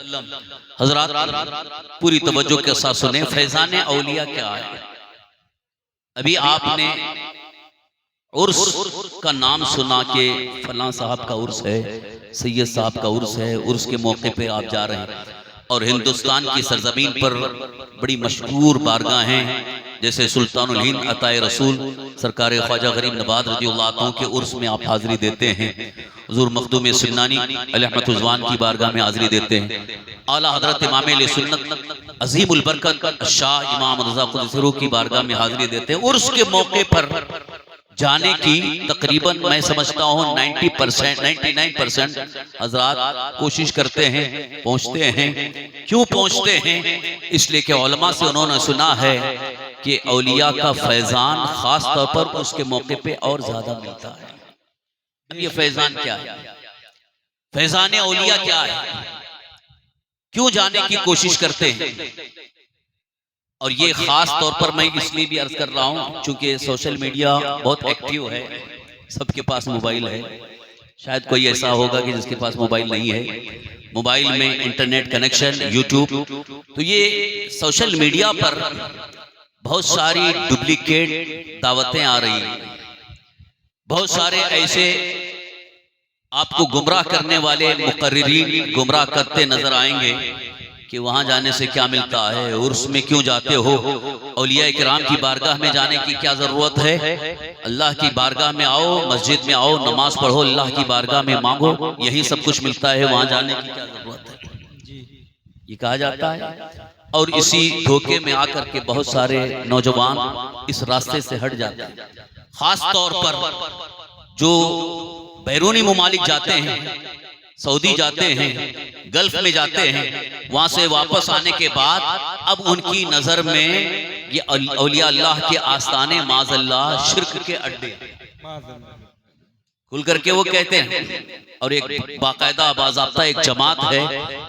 हजरात पूरी तवज्जो के साथ सुने, फैजान औलिया क्या है। अभी आपने उर्स का नाम सुना के फलां साहब का उर्स है, सैयद साहब का उर्स है, उर्स के मौके पे आप जा रहे हैं। और हिंदुस्तान की सरजमीन पर बड़ी मशहूर बारगाह हैं, जैसे सुल्तानुल हिंद अताए रसूल सरकार ख्वाजा गरीब नवाज रज़ियल्लाहु अन्हु के उर्स में आप हाजिरी देते हैं। हुज़ूर मखदूम सुन्नानी अलैहिस्सलाम की बारगाह में हाजिरी देते हैं। आला हज़रत इमाम सुन्नत अज़ीमुल बरकत शाह इमाम रज़ा क़ुद्दस रूह की बारगाह में हाजिरी देते हैं। उर्स के मौके पर जाने की तकरीबन मैं समझता हूँ 99% हजरात कोशिश करते हैं, पहुँचते हैं। क्यों पहुँचते हैं? इसलिए कि उलमा से उन्होंने सुना है कि औलिया का फैजान खास तौर पर उसके मौके पे और ज्यादा मिलता है। अब ये फैजान क्या है? फैजान औलिया क्या है? क्यों जाने की कोशिश करते हैं? और ये खास तौर पर मैं इसलिए भी अर्ज कर रहा हूं चूंकि सोशल मीडिया बहुत एक्टिव है, सबके पास मोबाइल है। शायद कोई ऐसा होगा कि जिसके पास मोबाइल नहीं है। मोबाइल में इंटरनेट कनेक्शन, यूट्यूब, तो ये सोशल मीडिया पर बहुत सारी डुप्लीकेट दावतें आ रही हैं। बहुत सारे ऐसे आपको गुमराह करने वाले मुकर्रिरीन गुमराह करते नजर आएंगे कि वहां जाने से क्या मिलता है, उर्स में क्यों जाते हो, औलिया इकराम की बारगाह में जाने की क्या जरूरत है, अल्लाह की बारगाह में आओ, मस्जिद में आओ, नमाज पढ़ो, अल्लाह की बारगाह में मांगो, यही सब कुछ मिलता है, वहां जाने की क्या जरूरत है, ये कहा जाता है। और इसी धोखे में आकर के बहुत सारे नौजवान इस रास्ते से हट जाते हैं। खास तौर पर जो बैरूनी मुमालिक जाते हैं, सऊदी जाते हैं, गल्फ में जाते हैं, वहां से वापस आने के बाद अब उनकी नजर में ये औलिया अल्लाह के आस्ताने माज़अल्लाह शिर्क के अड्डे खुल करके वो कहते हैं। और एक बाकायदा बाज़ाब्ता एक जमात है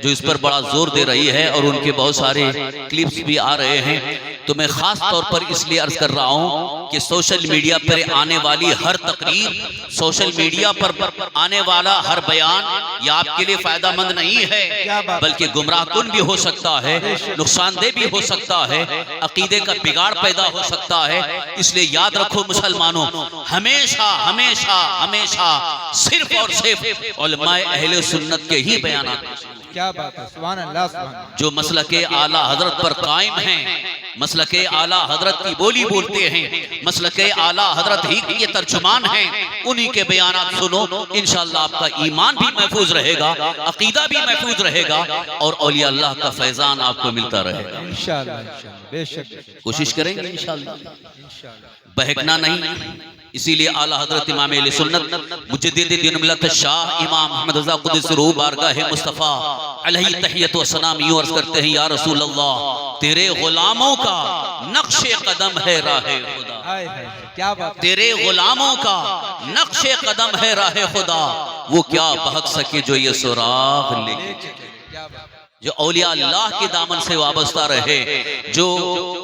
जो इस पर बड़ा जोर दे रही है और उनके बहुत सारे क्लिप्स भी आ रहे हैं। तो मैं खास तौर पर इसलिए अर्ज कर रहा हूं कि सोशल मीडिया पर आने वाली हर तकरीर, सोशल मीडिया पर आने वाला हर बयान ये आपके लिए फायदामंद नहीं है, बल्कि गुमराहकुन भी हो सकता है, नुकसानदेह भी हो सकता है, अकीदे का बिगाड़ पैदा हो सकता है। इसलिए याद रखो मुसलमानों, हमेशा हमेशा हमेशा सिर्फ और सिर्फ उलमाए अहले सुन्नत के ही बयान, क्या बात है, सुभान अल्लाह, सुभान अल्लाह, जो मसलके आला हजरत पर कायम हैं, मसलके आला हजरत की बोली बोलते हैं, मसलके आला हजरत ही के तर्जुमान हैं, उन्हीं के बयानात सुनो, इंशाअल्लाह आपका ईमान भी महफूज रहेगा, अकीदा भी महफूज रहेगा और औलिया अल्लाह का फैजान आपको मिलता रहेगा इंशाअल्लाह, इंशाअल्लाह, बेशक कोशिश करेंगे इंशाअल्लाह, बहकना नहीं। इसीलिए आला हजरत इमाम अहले सुन्नत मुजद्दिद दीन मिल्लत शाह इमाम अहमद रज़ा क़ुद्दस रूह बारगाह मुस्तफ़ा अलैहि तहियत व सलाम यूं अर्ज़ करते हैं, या रसूल अल्लाह तेरे गुलामों का नक्शे कदम है राहे खुदा, क्या बात, तेरे गुलामों का नक्शे कदम है राहे खुदा, वो क्या बहक सके जो ये सुराग लेके, जो औलिया अल्लाह के दामन से वाबस्ता रहे, जो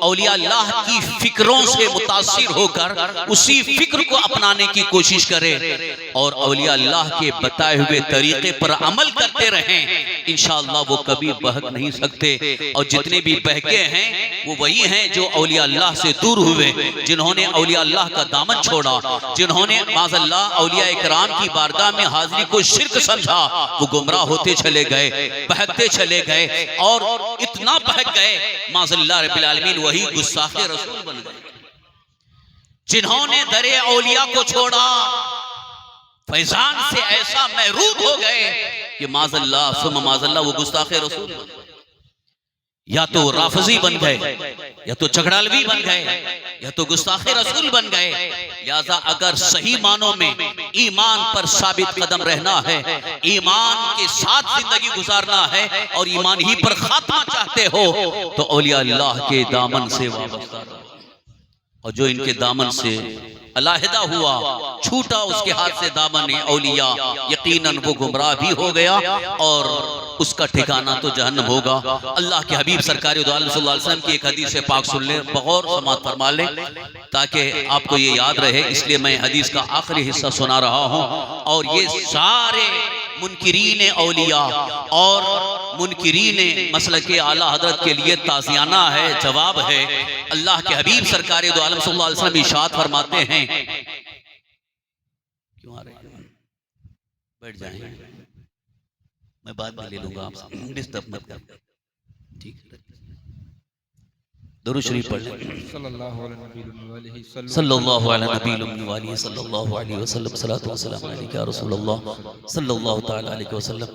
औलिया अल्लाह की फिक्रों से मुतासिर होकर उसी फिक्र को अपनाने की कोशिश करे और औलिया अल्लाह के बताए हुए तरीके पर अमल करते रहें, इंशाअल्लाह वो कभी बहक नहीं सकते। और जितने भी बहके हैं वो वही हैं जो औलिया अल्लाह से दूर हुए, जिन्होंने औलिया अल्लाह का दामन छोड़ा, जिन्होंने माज़अल्लाह औलिया इकराम की बारगाह में हाजिरी को शिर्क समझा, वो गुमराह होते चले गए, बहकते चले गए और इतना बहक गए माज़अल्लाह रब्बिल आलमीन वही गुस्ताखे रसूल बन गए। जिन्होंने दरे औलिया को छोड़ा फैजान से ऐसा महरूम हो गए कि माज़अल्लाह सुम माज़अल्लाह वो गुस्ताखे रसूल बन गए। या तो राफजी बन गए, या तो झगड़ालवी बन गए, या तो गुस्ताखे रसूल बन गए। लिहाजा अगर सही मानों में ईमान पर साबित कदम रहना है, ईमान के साथ जिंदगी गुजारना है और ईमान ही पर खात्मा चाहते हो तो औलिया अल्लाह के दामन से वाबस्ता रहो। और जो इनके दामन से अलहदा हुआ, छूटा उसके हाथ से दामन औलिया, यकीनन वो गुमराह भी हो गया और उसका ठिकाना तो जहन्नम होगा। अल्लाह के हबीब सरकार दो आलम सल्लल्लाहु अलैहि वसल्लम की एक हदीस से पाक सुन लें, बगौर समाअत फरमा लें ताकि आपको ये याद रहे। इसलिए मैं हदीस का आखिरी हिस्सा सुना रहा हूँ। और ये सारे मुनकिरीन औलिया और मुनकिरीन मसलके आला हजरत के लिए ताज़ियाना है, जवाब है। अल्लाह के हबीब सरकार दो आलम सल्लल्लाहु अलैहि वसल्लम इरशाद फरमाते हैं, क्यों आ रहे हैं, बैठ जाएं, मैं बात भी ले लूंगा आपसे, डिस्टर्ब मत कर, ठीक है। दुरूद शरीफ पढ़ लें। सल्लल्लाहु अलैहि वसल्लम सल्लल्लाहु अलैहि वसल्लम सल्लल्लाहु अलैहि रसूलुल्लाह सल्लल्लाहु तआला अलैहि वसल्लम।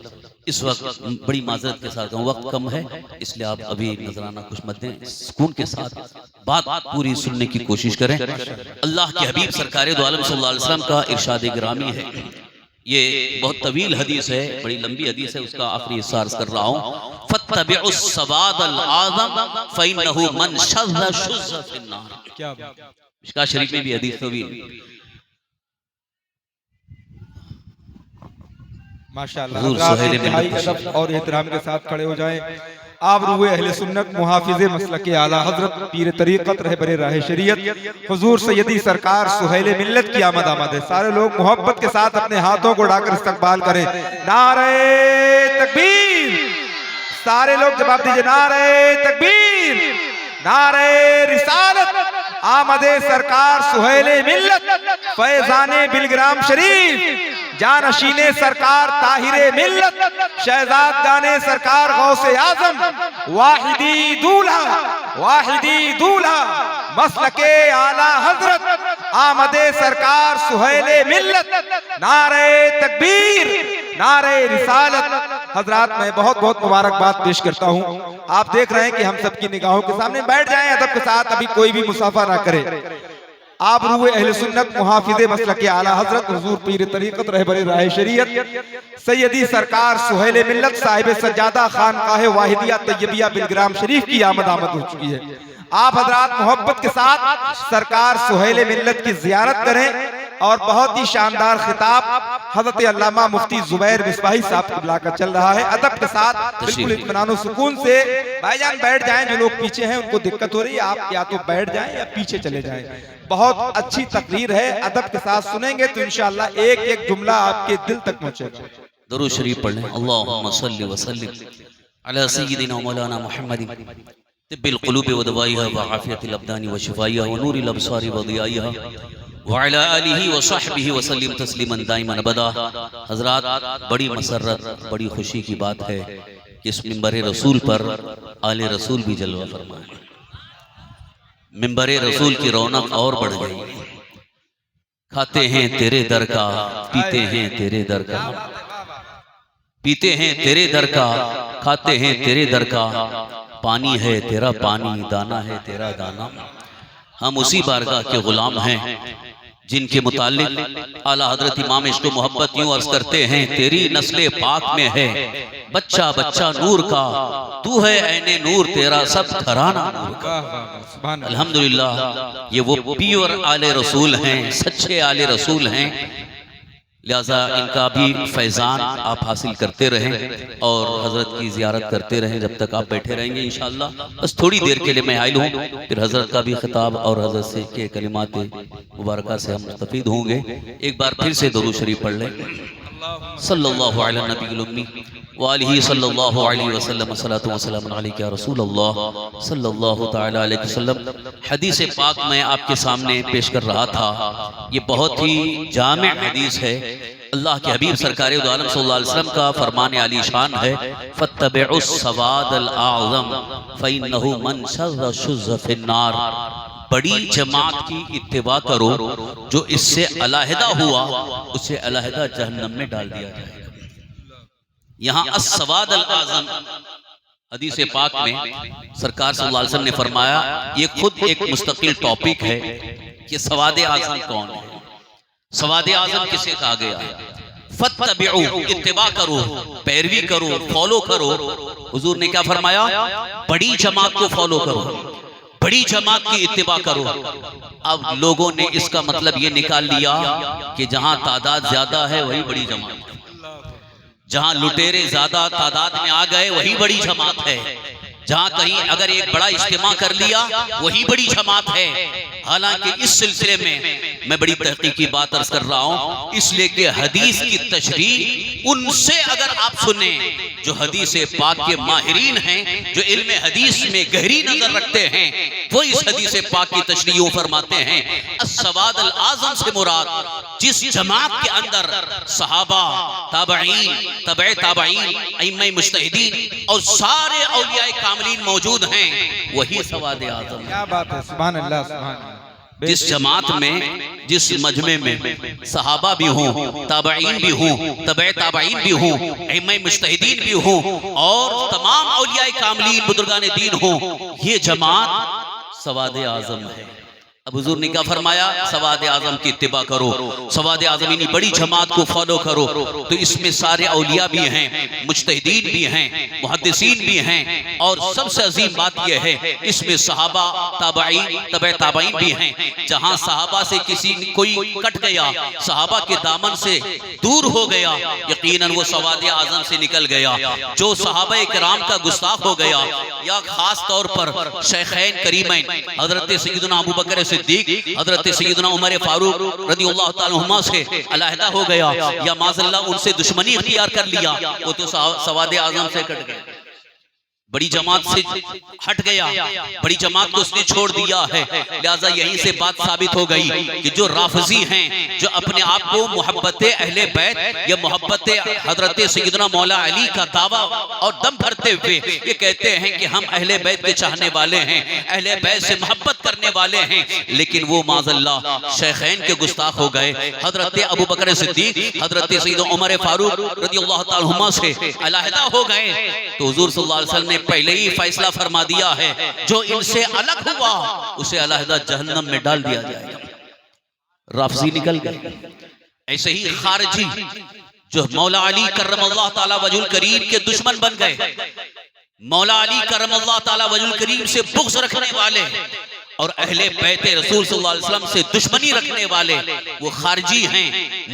इस वक्त बड़ी माजरत के साथ वक्त कम है, इसलिए आप अभी नजराना कुछ मत दें, सुकून के साथ बात पूरी सुनने की कोशिश करें। अल्लाह के हबीब सरकार दो आलम सल्लल्लाहु अलैहि वसल्लम का इरशाद गिरामी है, ये बहुत तवील हदीस है, बड़ी लंबी हदीस है, उसका आखिरी हिस्सा अर्ज कर रहा हूँ। फत्तबिउस सवादल आज़म फइन्नहु मन शज़्ज़ शुज़्ज़ फिन्नार। क्या बात, मिशकात शरीफ में भी हदीस तवील। माशाअल्लाह। हुजूर आप सुहेल इंतहाई मिल्लत अदब और एहतराम के साथ खड़े हो जाएं। आप रूए अहले सुन्नत मुहाफिज़े मसलके आला हजरत पीर तरीक़त रहबरे राह शरीयत हुजूर सैयदी सरकार सुहेल मिल्लत की आमद आमद है। सारे लोग मोहब्बत के साथ अपने हाथों को उठाकर इस्तकबाल करें। नारे तकबीर, सारे लोग जवाब दीजिए, नारे तकबीर, नारे रिसालत, आमदे सरकार सुहेल मिल्लत, फैजाने बिलग्राम शरीफ, जानशीने सरकार ताहिरे मिल्लत, शहजाद गाने सरकार गौसे आजम, वाहिदी दूल्हा मसलके आला हजरत, आमदे सरकार सुहेले मिल्लत, नारे तकबीर, नारे रिसालत। हजरात, मैं बहुत बहुत मुबारकबाद पेश करता हूँ। आप देख रहे हैं कि हम सबकी निगाहों के सामने बैठ जाएं अदब के साथ, अभी कोई भी मुसाफा ना करे। आप रूए अहले सुन्नत मुहाफिज़े मसलके आला हजरत हुजूर पीर तरीक़त रहबरे राह शरीयत सैयदी सरकार सुहेल मिल्लत साहिब सज्जादा खानकाह वाहिदिया तैयबिया बिलग्राम शरीफ की आमद हो चुकी है। आप हजरात मोहब्बत के साथ सरकार सुहेल मिल्लत की ज़ियारत करें और बहुत ही शानदार खिताब हज़रत अल्लामा मुफ्ती ज़ुबैर मिसबाही साहब को बुलाकर चल रहा है। अदब के साथ बिल्कुल इत्मीनान सुकून से भाईजान बैठ जाएं। जो लोग पीछे हैं उनको दिक्कत हो रही है, आप या तो बैठ जाएं या पीछे चले जाएं। बहुत अच्छी तकरीर है, अदब के साथ सुनेंगे तो इंशाअल्लाह एक एक जुमला आपके दिल तक पहुंचेगा। दुरूद शरीफ पढ़ लें। अल्लाहुम्मा सल्लि व सल्लिम अला सय्यिदिना मौलाना मुहम्मदिन तिब्बिल क़ुलूबि व दवाइहा व आफ़ियतिल अब्दानि व शिफ़ाइहा व नूरिल अब्सारि व दियाइहा व अला आलिहि व सहबिहि व सल्लिम तस्लीमन दाइमन अबदा। हज़रात, बड़ी मसर्रत, बड़ी खुशी की बात है कि इस मिंबर रसूल पर आले रसूल भी जलवा फरमाए। मिंबर रसूल की रौनक और बढ़ गई। खाते हैं तेरे दर का, पीते हैं तेरे दर का, पीते हैं तेरे दर का, खाते हैं तेरे दर का, पानी है तेरा पानी, दाना है तेरा दाना। हम उसी बारगाह के गुलाम हैं जिनके मुतालिक आला हजरत इमाम इश्क़ मोहब्बत यूं अर्ज करते हैं, तेरी नस्ले पाक में है बच्चा बच्चा नूर का, तू है ऐने नूर तेरा सब घराना नूर का। अल्हम्दुलिल्लाह, ये वो प्योर आले रसूल हैं, सच्चे आले रसूल हैं। लिहाजा इनका भी फैज़ान आप हासिल करते रहें और हज़रत की ज़ियारत करते रहें जब तक आप बैठे रहेंगे इंशाअल्लाह। बस थोड़ी देर के लिए मैं हाइल हूँ, फिर हज़रत का भी खिताब और हज़रत से के कलिमात मुबारका से हम मुस्तफ़ीद होंगे। एक बार फिर से दुरूद शरीफ पढ़ लें। सल्लल्लाहु अलैहि नबील उम्मी व आलिहि सल्लल्लाहु अलैहि वसल्लम सलातु व सलाम अलैका या रसूलल्लाह सल्लल्लाहु तआला अलैहि वसल्लम। हदीस पाक मैं आपके सामने पेश कर रहा था, ये बहुत ही जामे हदीस है। अल्लाह के हबीब सरकार दो आलम सल्लल्लाहु अलैहि वसल्लम का फरमान आली शान है, फत्तबिउस सवादल आज़म फइन्नहु मन शज़्ज़ शुज़्ज़ फिन्नार। बड़ी जमात की इत्तिबा करो, जो इससे अलहदा हुआ उसे अलहदा जहन्नम में डाल दिया जाएगा। यहाँ अस्सवाद अल आज़म हदीस पाक में सरकार सल्लल्लाहु अलैहि वसल्लम ने फरमाया, ये खुद एक मुस्तकिल टॉपिक है कि सवाद आज़म कौन है, सवाद आज़म किसे कहा गया। फत्तबिउ, इत्तिबा करो, पैरवी करो, फॉलो करो। हुजूर ने क्या फरमाया, बड़ी जमात को फॉलो करो, बड़ी जमात की इत्तिबा करो। अब लोगों ने इसका मतलब ये निकाल लिया कि जहां तादाद ज्यादा है वही बड़ी जमात, जहां लुटेरे ज्यादा तादाद में आ गए वही बड़ी जमात है, जहां कहीं अगर एक बड़ा इज्तिमा कर लिया वही बड़ी जमात है। हालांकि इस सिलसिले में मैं बड़ी तहकीकी बात अर्ज कर रहा हूं, इसलिए कि हदीस की तशरीह उनसे अगर आप सुने जो हदीस पाक के माहिरीन हैं, जो इल्म हदीस में गहरी नजर रखते हैं, वो इस हदीस पाक की तशरीह फरमाते हैं अस्सवाद अल आज़म से मुराद जिस जमात के अंदर सहाबा, ताबईन, तबे ताबईन, अइम्मा मुज्तहिदीन और सारे औलिया कामिलीन मौजूद हैं, वही सवाद आज़म। क्या बात है, सुभान अल्लाह, सुभान अल्लाह। जिस जमात में, जिस मजमे में सहाबा भी हों, ताबईन भी हों, तबे ताबईन भी हों, अइम्मा मुज्तहिदीन भी हों और तमाम औलिया कामिलीन बुजुर्गान दीन हों, ये जमात सवाद आज़म है। अब हुजूर ने क्या फरमाया, सवाद आज़म की इत्तिबा करो, सवाद आज़म यानी बड़ी जमात को फॉलो करो। तो इसमें सारे औलिया भी हैं, मुज्तहिदीन भी हैं, मुहद्दिसीन भी हैं और सबसे अजीम बात यह है इसमें सहाबा, ताबईन, तबे ताबईन भी हैं। जहां सहाबा से किसी कोई कट गया, सहाबा के दामन से दूर हो गया, यकीनन वो सवाद आज़म से निकल गया। जो सहाबा किराम का गुस्ताख हो गया या खास तौर पर शेखैन करीमैन हजरत सैयदना अबू बकर सिद्दीक, हजरत सैयदना उमर फारूक रज़ियल्लाहु ताला अन्हुमा से अलहदा हो गया या माज़अल्लाह उनसे दुश्मनी इख्तियार कर लिया, वो तो सवाद आज़म से कट गया, बड़ी जमात से हट गया, बड़ी जमात को उसने छोड़ दिया है। लिहाजा यहीं से बात साबित हो गई कि जो राफजी हैं, जो अपने आप को मोहब्बत अहले बैत या मोहब्बत हजरत सैयदना मौला अली का दावा और दम भरते हुए ये कहते हैं कि हम अहले बैत के चाहने वाले हैं, अहले बैत से मोहब्बत करने वाले हैं, लेकिन वो माज़अल्लाह शेखैन के गुस्ताख हो गए, हजरत अबू बकर सिद्दीक, हजरत सैयदना उमर फारूक रज़ियल्लाहु ताला अन्हुमा से अलहदा हो गए। तो हुजूर सल्लल्लाहु अलैहि वसल्लम ने पहले ही फैसला फरमा दिया है, जो इनसे अलग हुआ उसे अलहदा जहन्नम में डाल दिया जाएगा। राफजी निकल गए। ऐसे ही खारजी जो मौला अली करमल्लाहु ताला वजहुल करीम के दुश्मन बन गए, मौला अली करमल्लाहु ताला वजहुल करीम से बुग़्ज़ रखने वाले और अहले बैत रसूल सल्लल्लाहु अलैहि वसल्लम से दुश्मनी रखने वाले, वो खारजी हैं,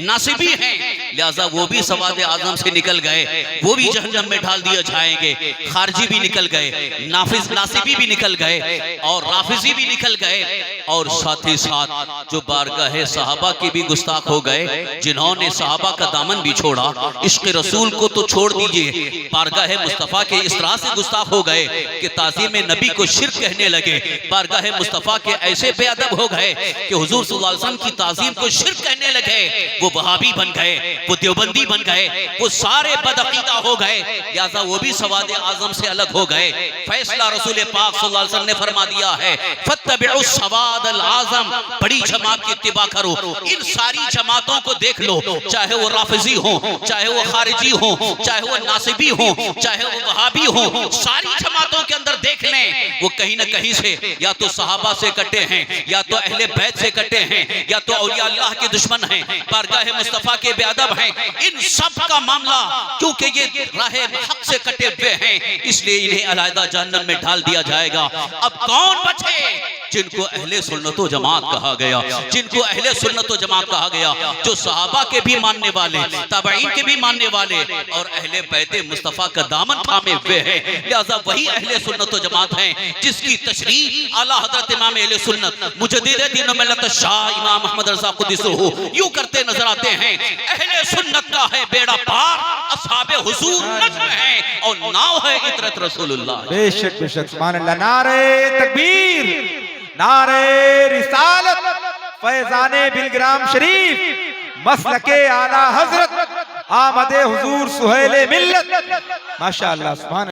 नासिबी हैं। लिहाजा वो भी सवाद आज़म से निकल गए, वो भी जहन्नम में डाल दिए जाएंगे। खारजी भी निकल गए, नासिबी भी निकल गए और राफिजी भी निकल गए और साथ ही साथ जो बारगाह सहाबा के भी गुस्ताख हो गए, जिन्होंने सहाबा का दामन भी छोड़ा। इश्क़ रसूल को तो छोड़ दीजिए, बारगाह मुस्तफ़ा के इस तरह से गुस्ताख हो गए कि ताज़ीम नबी को शिर्क कहने लगे, बारगाह मुस्तफ़ा के ऐसे बेअदब हो गए कि हुजूर सल्लल्लाहु अलैहि वसल्लम की ताज़ीम को शिर्क कहने लगे। वो वहाबी बन गए, वो देवबंदी बन गए, वो सारे बदअकीदा हो गए, लिहाजा वो भी सवाद आज़म से अलग हो गए। फैसला रसूल पाक सल्लल्लाहु अलैहि वसल्लम ने फरमा दिया है, फत्तबिउ सवाद अल आज़म, बड़ी जमात की इत्तिबा करो। इन सारी जमातों को देख लो, चाहे वो राफिजी हो, चाहे वो खारिजी हो, चाहे वो नासिबी हो, चाहे वो वहाबी हो, सारी जमातों के अंदर देख लें, वो कहीं ना कहीं से या तो सहाबा से कटे हैं, या तो अहले बैत से कटे हैं, या तो औलिया अल्लाह के दुश्मन हैं, बारगाह मुस्तफ़ा के बेअदब हैं। इन सब का मामला क्योंकि ये राहे हक से कटे हुए हैं, इसलिए इन्हें अलहदा जहन्नम में डाल दिया जाएगा। अब कौन बचे? जिनको अहले सुन्नत व जमात कहा गया, जिनको अहले सुन्नत व जमात कहा गया, जो सहाबा के भी मानने वाले, ताबईन के भी मानने वाले और अहले बैत मुस्तफ़ा का दामन थामे हुए हैं। लिहाजा वही अहले सुन्नत व जमात हैं जिसकी तशरीह आला हज़रत इमाम अहले सुन्नत मुजद्दिद दीन मिल्लत शाह इमाम अहमद रज़ा क़ुद्दुसहू यूं करते नजर आते हैं, अहले सुन्नत का है बेड़ा पार, असहाबे हुजूर नज्म हैं और नाव है इतरत रसूलुल्लाह। बेशक बेशक, सुभान अल्लाह। नारे तकबीर, नारे रिसालत, फैज़ाने बिलग्राम शरीफ, मसलके आला हजरत, आमदे हुजूर सुहेले मिल्लत। माशाअल्लाह, सुभान